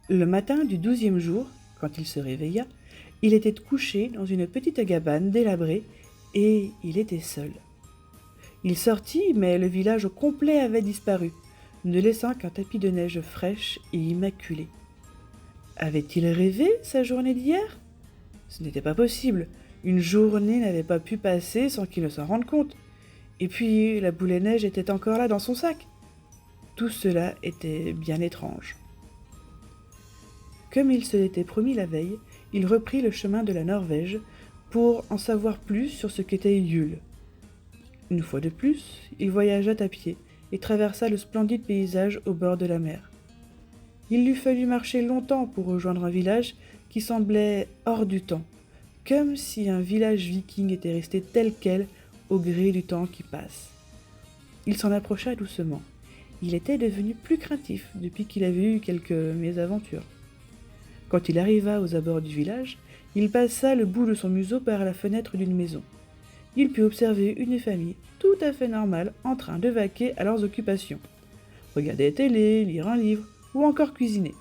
Le matin du 12e jour, quand il se réveilla, il était couché dans une petite cabane délabrée et il était seul. Il sortit, mais le village au complet avait disparu, ne laissant qu'un tapis de neige fraîche et immaculé. Avait-il rêvé sa journée d'hier? Ce n'était pas possible. Une journée n'avait pas pu passer sans qu'il ne s'en rende compte. Et puis, la boule à neige était encore là dans son sac. Tout cela était bien étrange. Comme il se l'était promis la veille, il reprit le chemin de la Norvège pour en savoir plus sur ce qu'était Yule. Une fois de plus, il voyagea à pied et traversa le splendide paysage au bord de la mer. Il lui fallut marcher longtemps pour rejoindre un village qui semblait hors du temps, comme si un village viking était resté tel quel au gré du temps qui passe. Il s'en approcha doucement. Il était devenu plus craintif depuis qu'il avait eu quelques mésaventures. Quand il arriva aux abords du village, il passa le bout de son museau par la fenêtre d'une maison. Il put observer une famille tout à fait normale en train de vaquer à leurs occupations. Regarder la télé, lire un livre ou encore cuisiner.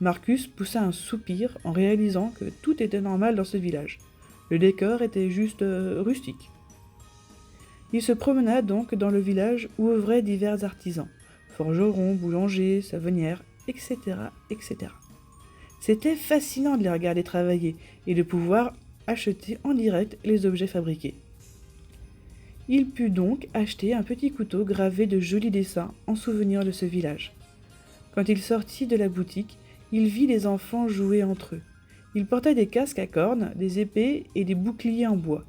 Marcus poussa un soupir en réalisant que tout était normal dans ce village. Le décor était juste rustique. Il se promena donc dans le village où œuvraient divers artisans, forgerons, boulangers, savonnières, etc., etc. C'était fascinant de les regarder travailler et de pouvoir acheter en direct les objets fabriqués. Il put donc acheter un petit couteau gravé de jolis dessins en souvenir de ce village. Quand il sortit de la boutique, il vit les enfants jouer entre eux. Ils portaient des casques à cornes, des épées et des boucliers en bois.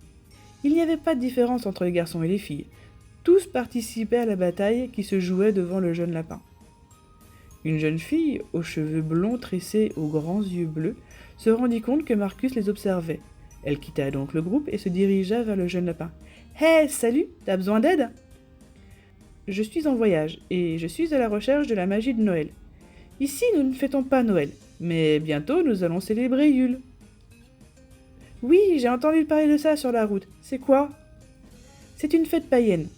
Il n'y avait pas de différence entre les garçons et les filles. Tous participaient à la bataille qui se jouait devant le jeune lapin. Une jeune fille, aux cheveux blonds tressés aux grands yeux bleus, se rendit compte que Marcus les observait. Elle quitta donc le groupe et se dirigea vers le jeune lapin. « Hé, salut, t'as besoin d'aide ?»« Je suis en voyage et je suis à la recherche de la magie de Noël. Ici, nous ne fêtons pas Noël, mais bientôt nous allons célébrer Yule. »« Oui, j'ai entendu parler de ça sur la route. C'est quoi ?»« C'est une fête païenne.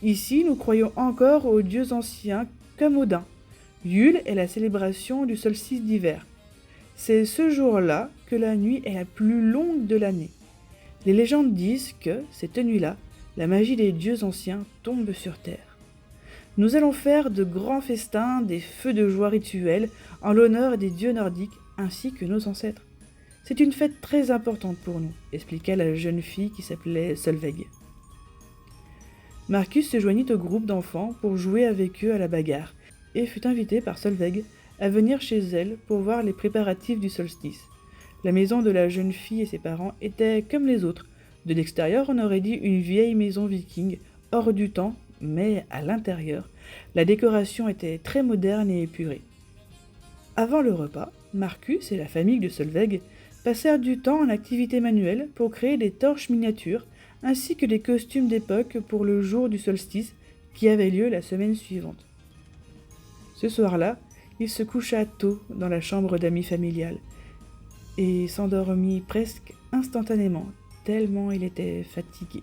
Ici, nous croyons encore aux dieux anciens comme Odin. Yule est la célébration du solstice d'hiver. C'est ce jour-là que la nuit est la plus longue de l'année. Les légendes disent que, cette nuit-là, la magie des dieux anciens tombe sur Terre. Nous allons faire de grands festins, des feux de joie rituels, en l'honneur des dieux nordiques ainsi que nos ancêtres. C'est une fête très importante pour nous, expliqua la jeune fille qui s'appelait Solveig. Marcus se joignit au groupe d'enfants pour jouer avec eux à la bagarre, et fut invité par Solveig à venir chez elle pour voir les préparatifs du solstice. La maison de la jeune fille et ses parents était comme les autres. De l'extérieur, on aurait dit une vieille maison viking, hors du temps, mais à l'intérieur, la décoration était très moderne et épurée. Avant le repas, Marcus et la famille de Solveig passèrent du temps en activité manuelle pour créer des torches miniatures, ainsi que des costumes d'époque pour le jour du solstice qui avait lieu la semaine suivante. Ce soir-là, il se coucha tôt dans la chambre d'amis familiale et s'endormit presque instantanément, tellement il était fatigué.